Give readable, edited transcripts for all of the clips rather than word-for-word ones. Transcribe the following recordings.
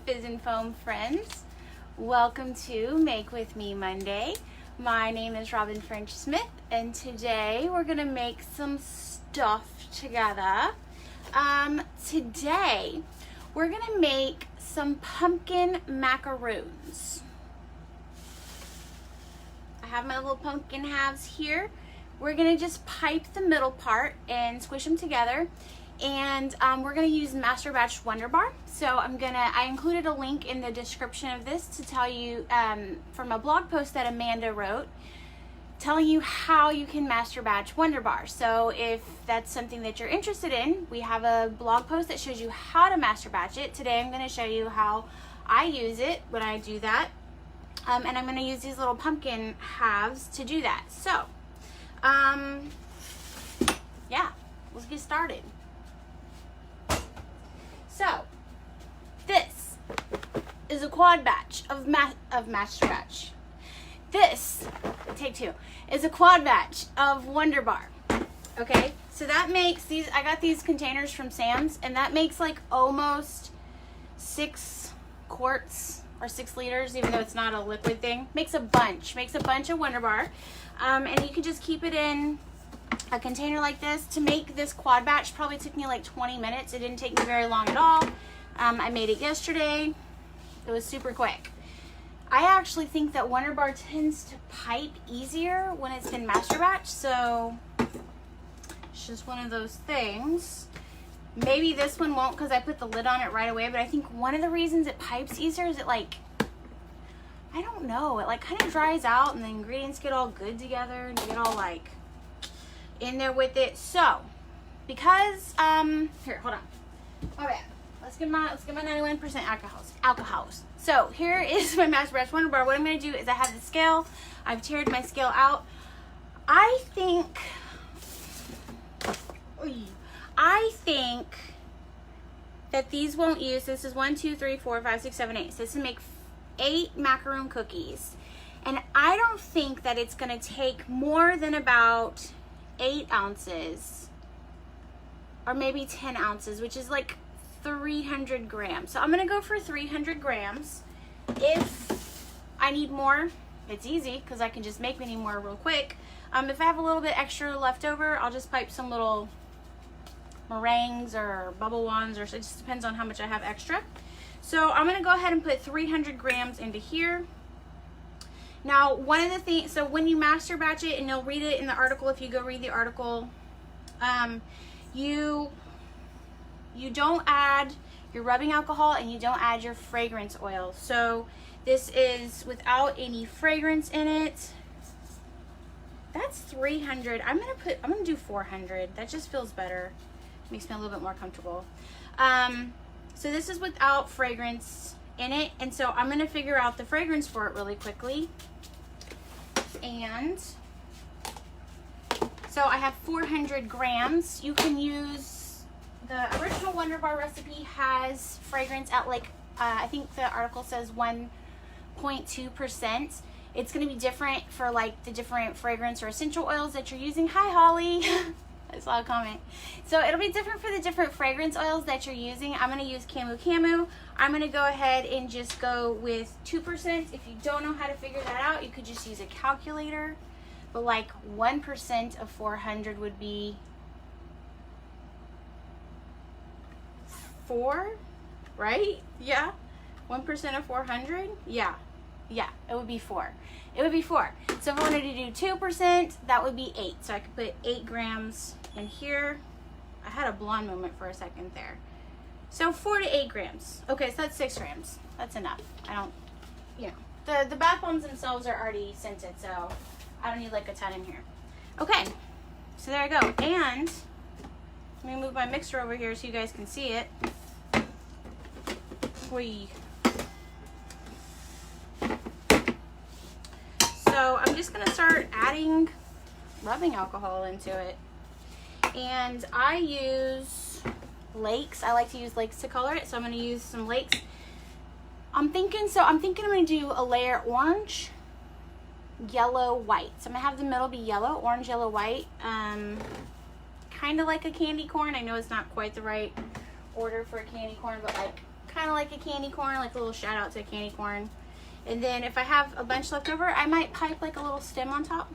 Fizz and Foam friends. Welcome to Make With Me Monday. My name is Robin French Smith, and today we're gonna make some stuff together. Today we're gonna make some pumpkin macaroons. I have my little pumpkin halves here. We're gonna just pipe the middle part and squish them together. And we're gonna use masterbatched Wonder Bar. So I included a link in the description of this to tell you from a blog post that Amanda wrote, telling you how you can masterbatch Wonder Bar. So if that's something that you're interested in, we have a blog post that shows you how to masterbatch it. Today I'm gonna show you how I use it when I do that. And I'm gonna use these little pumpkin halves to do that. So, yeah, let's get started. So, this is a quad batch of masterbatch. This, take two, is a quad batch of Wonder Bar. Okay, so that makes these, I got these containers from Sam's, and that makes like almost 6 quarts or 6 liters, even though it's not a liquid thing. Makes a bunch of Wonder Bar. And you can just keep it in a container like this. To make this quad batch probably took me like 20 minutes. It didn't take me very long at all. I made it yesterday. It was super quick. I actually think that Wonder Bar tends to pipe easier when it's been master batch, so it's just one of those things. Maybe this one won't because I put the lid on it right away, but I think one of the reasons it pipes easier is it like, I don't know, it like kind of dries out and the ingredients get all good together and you get all like in there with it. So because here, hold on. Oh yeah, let's get my 91% alcohols. So here is my masterbatch Wonder Bar. What I'm going to do is I have the scale. I've tiered my scale out. I think that these won't use, this is 1, 2, 3, 4, 5, 6, 7, 8. So this will make 8 macaroon cookies. And I don't think that it's going to take more than about 8 ounces or maybe 10 ounces, which is like 300 grams. So I'm going to go for 300 grams. If I need more, it's easy because I can just make many more real quick. If I have a little bit extra left over, I'll just pipe some little meringues or bubble wands, or it just depends on how much I have extra. So I'm going to go ahead and put 300 grams into here. Now, one of the things, so when you master batch it, and you'll read it in the article if you go read the article, you don't add your rubbing alcohol and you don't add your fragrance oil. So this is without any fragrance in it. That's 300. I'm gonna do 400. That just feels better. Makes me a little bit more comfortable. So this is without fragrance in it, and so I'm gonna figure out the fragrance for it really quickly. And so I have 400 grams. You can use, the original Wonder Bar recipe has fragrance at like, I think the article says 1.2%. It's going to be different for like the different fragrance or essential oils that you're using. Hi, Holly. I saw a comment. So it'll be different for the different fragrance oils that you're using. I'm going to use Camu. I'm going to go ahead and just go with 2%. If you don't know how to figure that out, you could just use a calculator. But like 1% of 400 would be 4, right? Yeah. 1% of 400? Yeah, it would be 4. It would be 4. So if I wanted to do 2%, that would be 8. So I could put 8 grams in here. I had a blonde moment for a second there. So 4 to 8 grams. Okay, so that's 6 grams. That's enough. I don't, the bath bombs themselves are already scented, so I don't need like a ton in here. Okay, so there I go. And let me move my mixer over here so you guys can see it. So I'm just gonna start adding rubbing alcohol into it. And I use Lakes. I like to use Lakes to color it, so I'm gonna use some Lakes. I'm thinking I'm gonna do a layer orange, yellow, white. So I'm gonna have the middle be yellow, orange, yellow, white. Kind of like a candy corn. I know it's not quite the right order for a candy corn, but like kind of like a candy corn, like a little shout out to a candy corn. And then if I have a bunch left over, I might pipe like a little stem on top.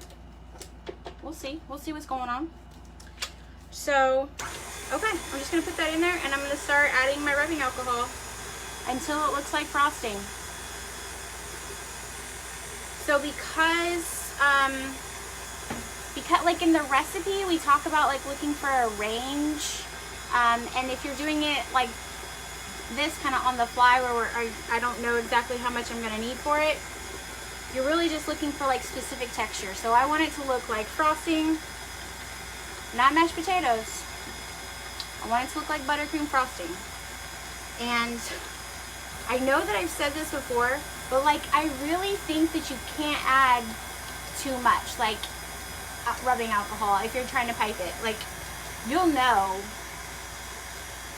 We'll see what's going on. So, okay, I'm just gonna put that in there, and I'm gonna start adding my rubbing alcohol until it looks like frosting. So because like in the recipe, we talk about like looking for a range, and if you're doing it like this kind of on the fly where I don't know exactly how much I'm gonna need for it, you're really just looking for like specific texture. So I want it to look like frosting, not mashed potatoes. I want it to look like buttercream frosting. And I know that I've said this before, but like I really think that you can't add too much like rubbing alcohol if you're trying to pipe it. Like, you'll know.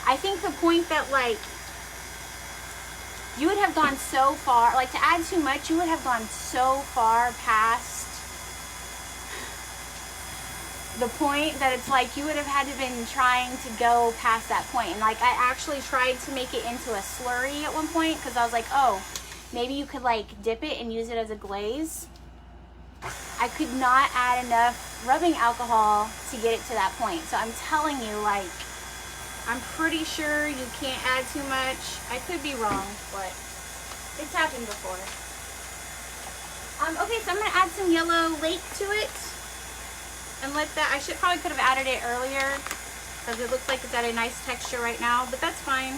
I think the point that like you would have gone so far, like to add too much, you would have gone so far past the point that it's like you would have had to been trying to go past that point. And like I actually tried to make it into a slurry at one point because I was like, oh, maybe you could like dip it and use it as a glaze. I could not add enough rubbing alcohol to get it to that point. So I'm telling you, like, I'm pretty sure you can't add too much. I could be wrong, but it's happened before. Okay, so I'm gonna add some yellow lake to it and let that, I probably could have added it earlier because it looks like it's at a nice texture right now, but that's fine.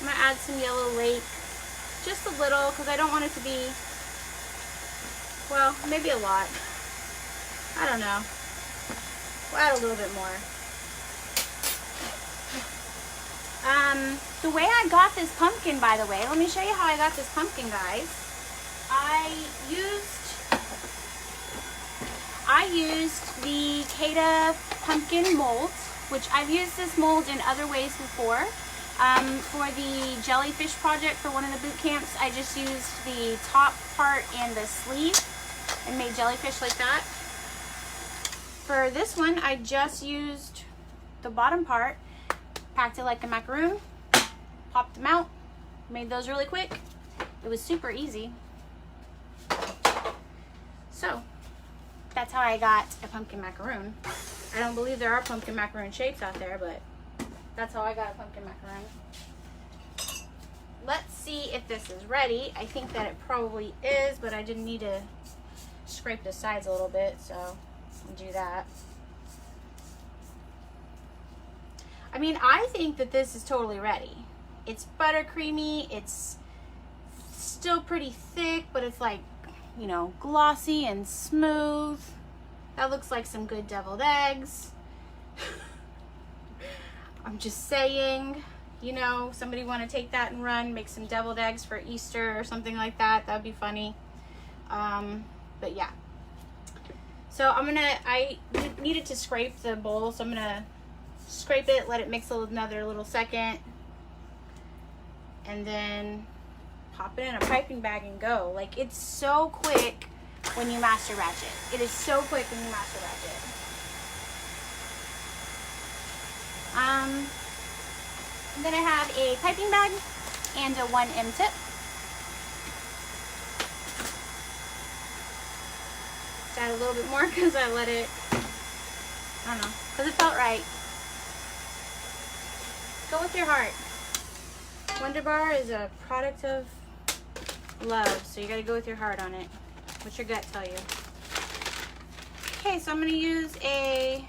I'm gonna add some yellow lake, just a little, because I don't want it to be, well, maybe a lot. I don't know. We'll add a little bit more. The way I got this pumpkin, by the way, let me show you how I got this pumpkin, guys. I used the Cada pumpkin mold, which I've used this mold in other ways before. For the jellyfish project for one of the boot camps, I just used the top part and the sleeve and made jellyfish like that. For this one, I just used the bottom part, packed it like a macaroon, popped them out, made those really quick. It was super easy. So that's how I got a pumpkin macaroon. I don't believe there are pumpkin macaroon shapes out there, but that's how I got a pumpkin macaroon. Let's see if this is ready. I think that it probably is, but I didn't need to scrape the sides a little bit, so I'll do that. I mean, I think that this is totally ready. It's buttercreamy, it's still pretty thick, but it's like, you know, glossy and smooth. That looks like some good deviled eggs. I'm just saying, you know, somebody want to take that and run, make some deviled eggs for Easter or something like that. That would be funny. But yeah. So I needed to scrape the bowl, so I'm gonna scrape it, let it mix another little second, and then pop it in a piping bag and go. Like, it's so quick when you master batch it. It is so quick when you master batch it. I'm gonna have a piping bag and a 1M tip. Just add a little bit more because I let it, I don't know, because it felt right. Go with your heart. Wonder Bar is a product of love, so you gotta go with your heart on it. What's your gut tell you? Okay, so I'm gonna use a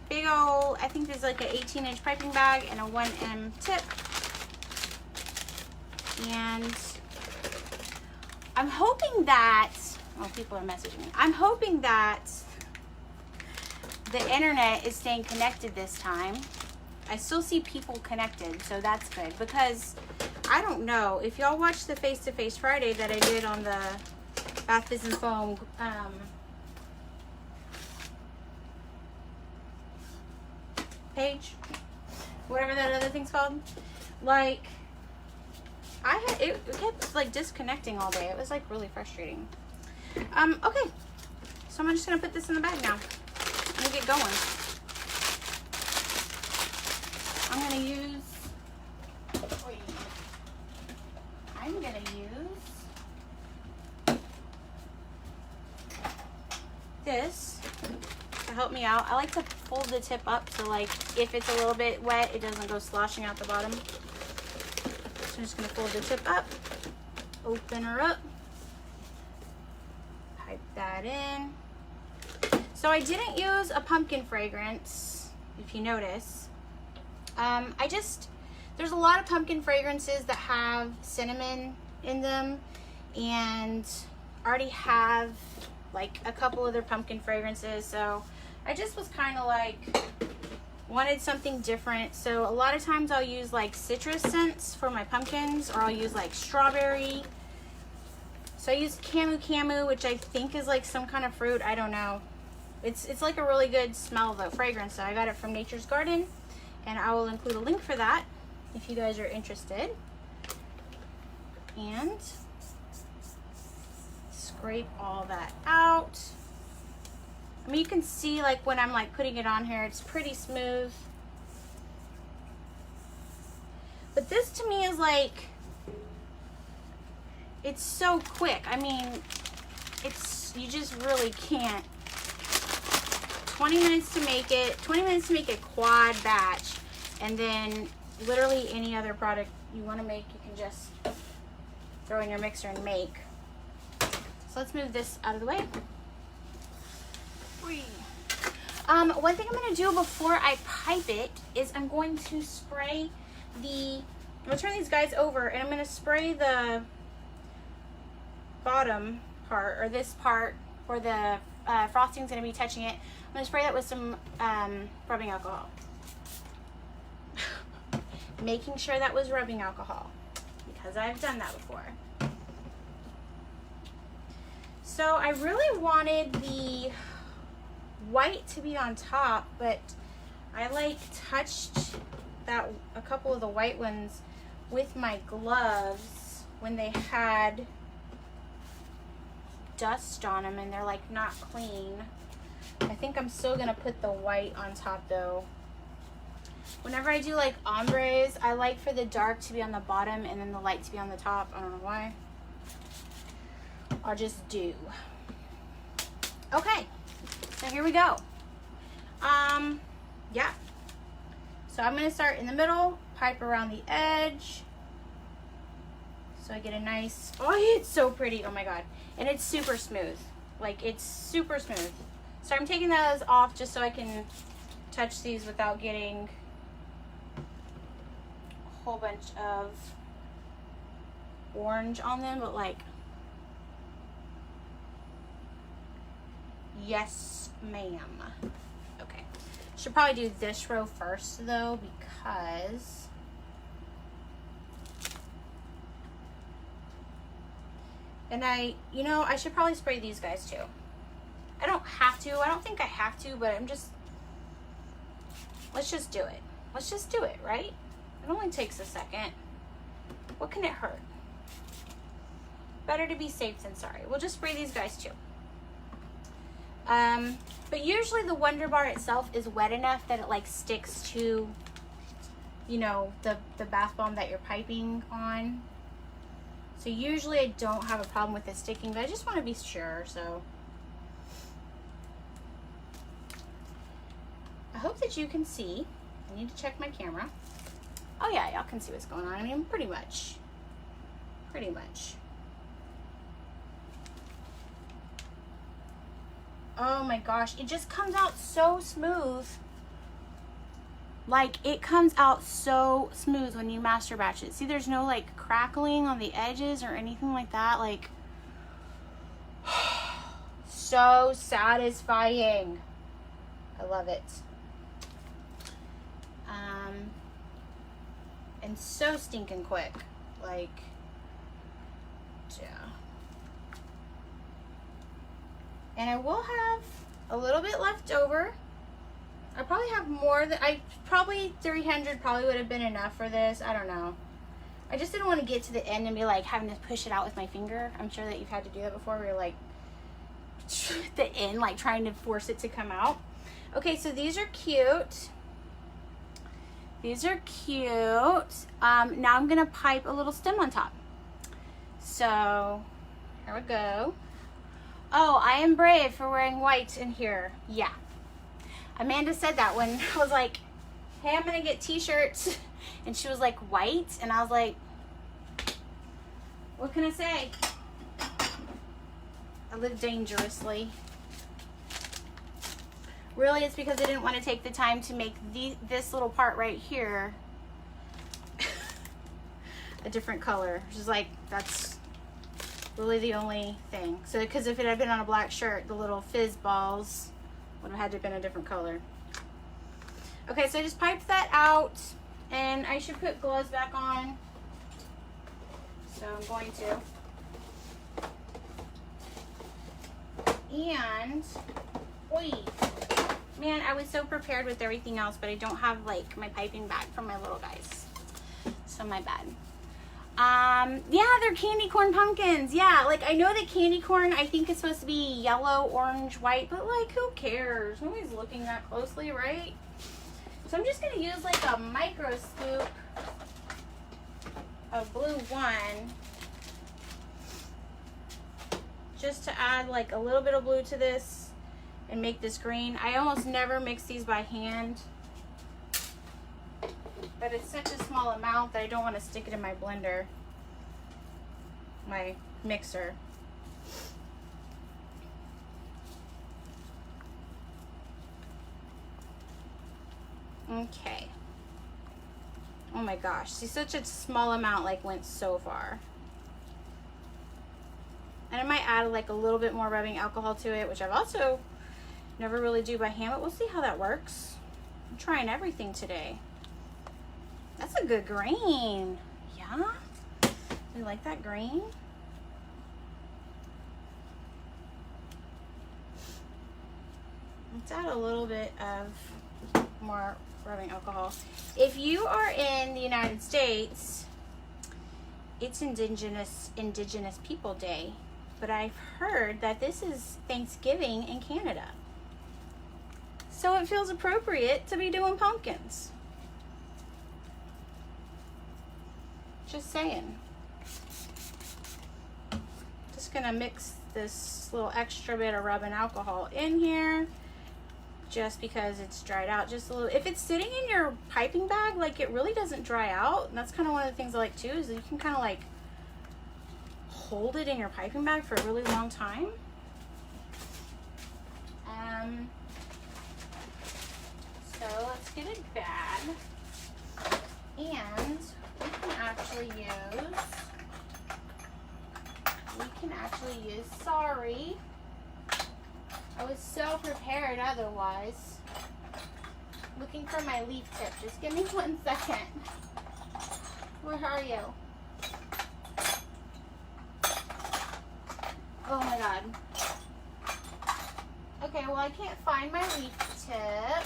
big old, I think there's like an 18-inch piping bag and a 1M tip. And I'm hoping that, oh, people are messaging me. I'm hoping that the internet is staying connected this time. I still see people connected, so that's good, because I don't know if y'all watched the Face-to-Face Friday that I did on the Bath Fizz and Foam page, whatever that other thing's called. Like, it kept like disconnecting all day. It was like really frustrating. Okay, so I'm just gonna put this in the bag now. Let me get going. I'm gonna use me out. I like to fold the tip up so like if it's a little bit wet, it doesn't go sloshing out the bottom. So I'm just gonna fold the tip up, open her up, pipe that in. So I didn't use a pumpkin fragrance, if you notice. There's a lot of pumpkin fragrances that have cinnamon in them, and I already have like a couple other pumpkin fragrances, so I just was kind of like wanted something different. So a lot of times I'll use like citrus scents for my pumpkins, or I'll use like strawberry. So I used Camu, which I think is like some kind of fruit. I don't know. It's like a really good smell though, fragrance. So I got it from Nature's Garden, and I will include a link for that if you guys are interested. And scrape all that out. I mean, you can see like when I'm like putting it on here, it's pretty smooth. But this to me is like, it's so quick. I mean, you just really can't. 20 minutes to make it, 20 minutes to make a quad batch, and then literally any other product you want to make, you can just throw in your mixer and make. So let's move this out of the way. One thing I'm going to do before I pipe it is I'm going to spray I'm going to turn these guys over, and I'm going to spray the bottom part, or this part where the frosting's going to be touching it. I'm going to spray that with some rubbing alcohol. Making sure that was rubbing alcohol, because I've done that before. So I really wanted the white to be on top, but I like touched a couple of the white ones with my gloves when they had dust on them and they're like not clean. I think I'm still gonna put the white on top though. Whenever I do like ombres, I like for the dark to be on the bottom and then the light to be on the top. I don't know why. I'll just do. Okay, so here we go. Yeah. So I'm gonna start in the middle, pipe around the edge. So I get a nice, oh, it's so pretty, oh my God. And it's super smooth, like it's super smooth. So I'm taking those off just so I can touch these without getting a whole bunch of orange on them, but like, yes ma'am. Okay, should probably do this row first though, because I should probably spray these guys too. I don't have to, I don't think I have to, but let's just do it. Let's just do it, right? It only takes a second. What can it hurt? Better to be safe than sorry. We'll just spray these guys too. But usually the Wonder Bar itself is wet enough that it like sticks to, the bath bomb that you're piping on. So usually I don't have a problem with it sticking, but I just want to be sure, so. I hope that you can see. I need to check my camera. Oh yeah, y'all can see what's going on. I mean, pretty much. Oh my gosh, it just comes out so smooth. Like, it comes out so smooth when you master batch it. See, there's no like crackling on the edges or anything like that. Like, so satisfying. I love it. And so stinking quick. Like, yeah. And I will have a little bit left over. I probably have more than, 300 probably would have been enough for this. I don't know. I just didn't want to get to the end and be like having to push it out with my finger. I'm sure that you've had to do that before, where you're like, the end, like trying to force it to come out. Okay, so these are cute. These are cute. Now I'm gonna pipe a little stem on top. So, here we go. Oh, I am brave for wearing white in here. Yeah. Amanda said that when I was like, hey, I'm gonna get t-shirts, and she was like, white, and I was like, what can I say? I live dangerously. Really, it's because I didn't want to take the time to make this little part right here a different color. Which is like, that's really the only thing. So, because if it had been on a black shirt, the little fizz balls would have had to have been a different color. Okay, so I just piped that out, and I should put gloves back on. So I'm going to. And, oi, man, I was so prepared with everything else, but I don't have like my piping bag for my little guys. So my bad. Yeah, they're candy corn pumpkins. Yeah, like I know that candy corn, I think it's supposed to be yellow, orange, white, but like who cares? Nobody's looking that closely, right? So I'm just gonna use like a micro scoop of blue 1 just to add like a little bit of blue to this and make this green. I almost never mix these by hand, but it's such a small amount that I don't want to stick it in my blender, my mixer. Okay. Oh my gosh, see, such a small amount like went so far. And I might add like a little bit more rubbing alcohol to it, which I've also never really do by hand, but we'll see how that works. I'm trying everything today. That's a good green. Yeah? You like that green? Let's add a little bit of more rubbing alcohol. If you are in the United States, it's Indigenous People Day, but I've heard that this is Thanksgiving in Canada. So it feels appropriate to be doing pumpkins. Just saying. Just gonna mix this little extra bit of rubbing alcohol in here just because it's dried out just a little. If it's sitting in your piping bag, like it really doesn't dry out. And that's kind of one of the things I like too, is that you can kind of like hold it in your piping bag for a really long time. So let's get a bag, and we can actually use, sorry, I was so prepared otherwise. Looking for my leaf tip, just give me 1 second. Where are you? Oh my god. Okay, well I can't find my leaf tip.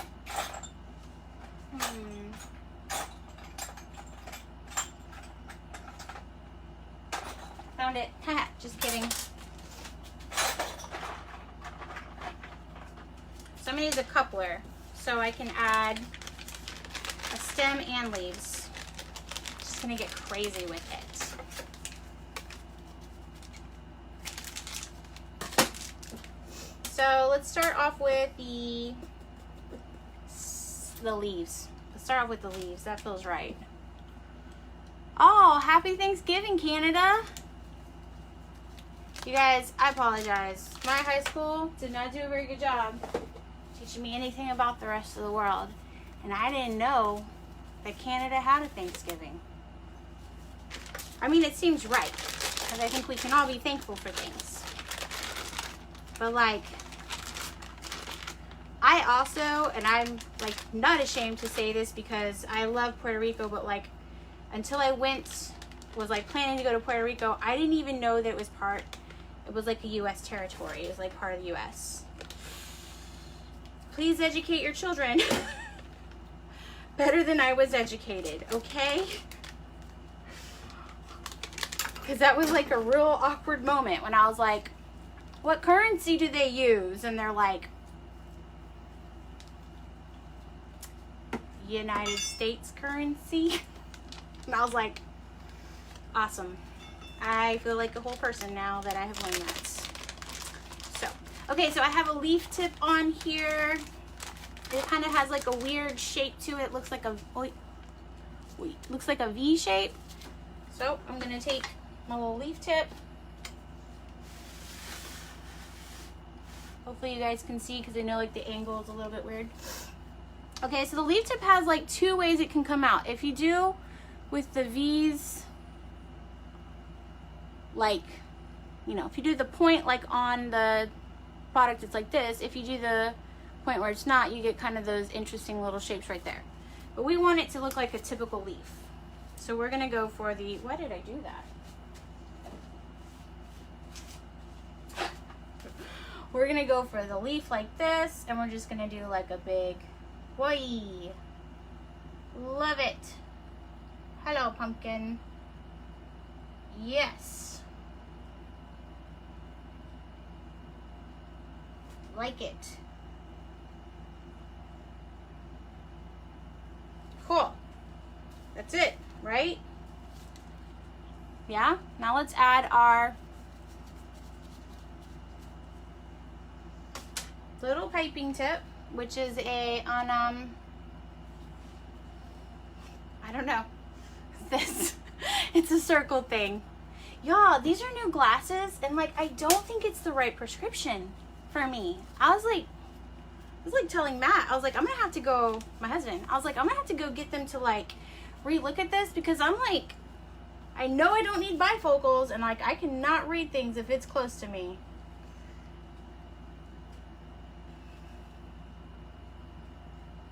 Found it. Haha, just kidding. So I'm gonna use a coupler so I can add a stem and leaves. Just gonna get crazy with it. So let's start off with the leaves. Let's start off with the leaves. That feels right. Oh, happy Thanksgiving, Canada. You guys, I apologize. My high school did not do a very good job teaching me anything about the rest of the world. And I didn't know that Canada had a Thanksgiving. I mean, it seems right, because I think we can all be thankful for things. But like, I also, and I'm like not ashamed to say this because I love Puerto Rico, but like until I was like planning to go to Puerto Rico, I didn't even know that it was like a U.S. territory. It was like part of the U.S. Please educate your children better than I was educated, okay? Because that was like a real awkward moment when I was like, what currency do they use? And they're like, United States currency. And I was like, awesome. I feel like a whole person now that I have learned that. So, okay, so I have a leaf tip on here. It kind of has like a weird shape to it. Looks like a, looks like a V shape. So I'm gonna take my little leaf tip. Hopefully you guys can see because I know like the angle is a little bit weird. Okay, so the leaf tip has like 2 ways it can come out. If you do with the V's, like, you know, if you do the point like on the product, it's like this. If you do the point where it's not, you get kind of those interesting little shapes right there. But we want it to look like a typical leaf. So we're gonna go for the, why did I do that? We're gonna go for the leaf like this, and we're just gonna do like a big, boy, love it. Hello, pumpkin. Yes. Like it. Cool. That's it, right? Yeah? Now let's add our little piping tip, which is a, I don't know, this, it's a circle thing. Y'all, these are new glasses, and like, I don't think it's the right prescription for me. I was like telling Matt, I was like, I'm gonna have to go, my husband, I was like, I'm gonna have to go get them to like re-look at this, because I'm like, I know I don't need bifocals, and like, I cannot read things if it's close to me.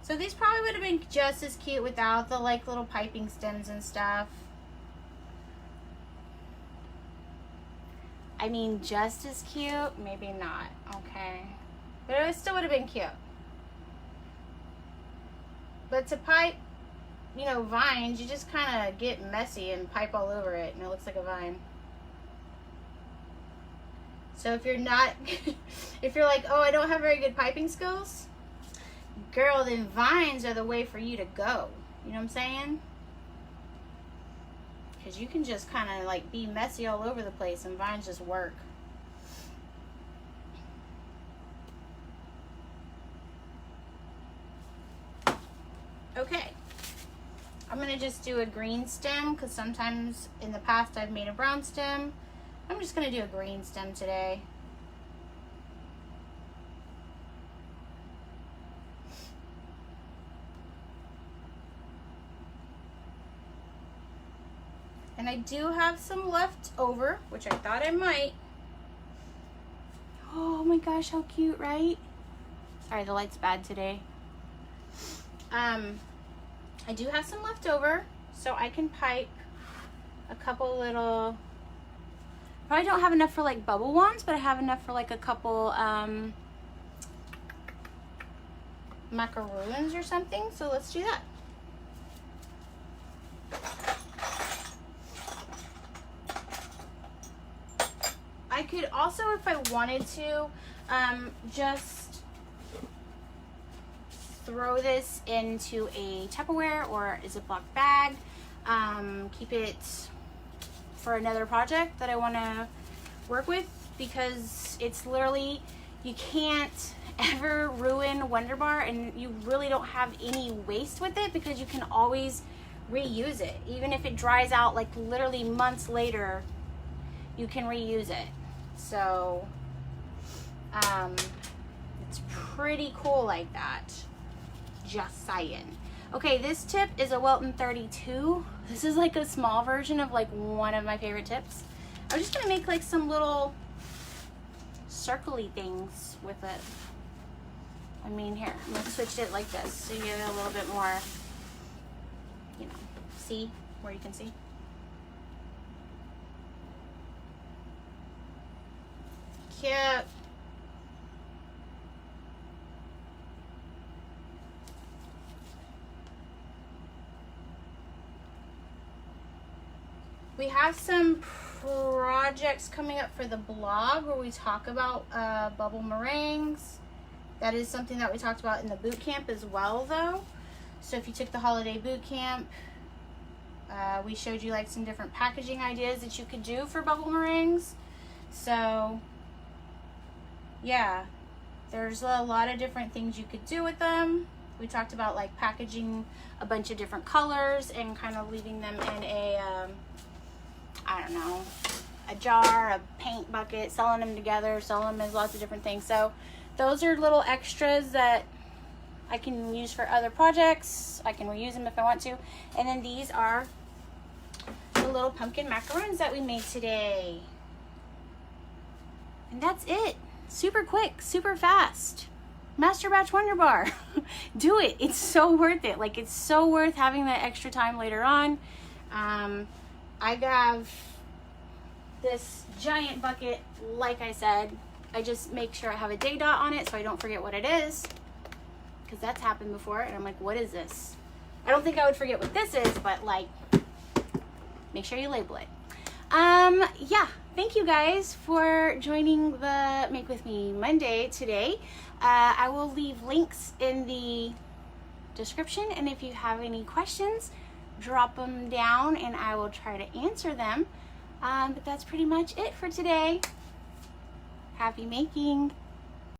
So these probably would have been just as cute without the like little piping stems and stuff. I mean, just as cute, maybe not, okay. But it still would have been cute. But to pipe, you know, vines, you just kind of get messy and pipe all over it, and it looks like a vine. So if you're not, if you're like, oh, I don't have very good piping skills, girl, then vines are the way for you to go. You know what I'm saying? Because you can just kind of like be messy all over the place, and vines just work. Okay, I'm gonna just do a green stem, because sometimes in the past I've made a brown stem. I'm just gonna do a green stem today. And I do have some left over, which I thought I might. Oh my gosh, how cute, right? Sorry, the light's bad today. I do have some left over, so I can pipe a couple little, probably don't have enough for like bubble wands, but I have enough for like a couple macaroons or something, so let's do that. I could also, if I wanted to, just throw this into a Tupperware or a Ziploc bag, keep it for another project that I want to work with, because it's literally, you can't ever ruin Wonder Bar, and you really don't have any waste with it, because you can always reuse it. Even if it dries out like literally months later, you can reuse it. So it's pretty cool like that. Just saying. Okay, this tip is a Wilton 32. This is like a small version of like one of my favorite tips. I'm just gonna make like some little circly things with it. I mean, here, I'm gonna switch it like this so you get a little bit more, you know, see where you can see. Cute. We have some projects coming up for the blog where we talk about bubble meringues. That is something that we talked about in the boot camp as well, though. So if you took the holiday boot camp, we showed you like some different packaging ideas that you could do for bubble meringues. So yeah, There's a lot of different things you could do with them. We talked about like packaging a bunch of different colors and kind of leaving them in a, I don't know, a jar, a paint bucket, selling them together, selling them as lots of different things. So those are little extras that I can use for other projects. I can reuse them if I want to. And then these are the little pumpkin macaroons that we made today. And that's it. Super quick, super fast. Master Batch Wonder Bar. Do it. It's so worth it. Like, it's so worth having that extra time later on. I have this giant bucket, like I said. I just make sure I have a day dot on it so I don't forget what it is, because that's happened before and I'm like, what is this? I don't think I would forget what this is, but like, make sure you label it. Yeah, thank you guys for joining the Make With Me Monday today. I will leave links in the description, and if you have any questions, drop them down and I will try to answer them. But that's pretty much it for today. Happy making!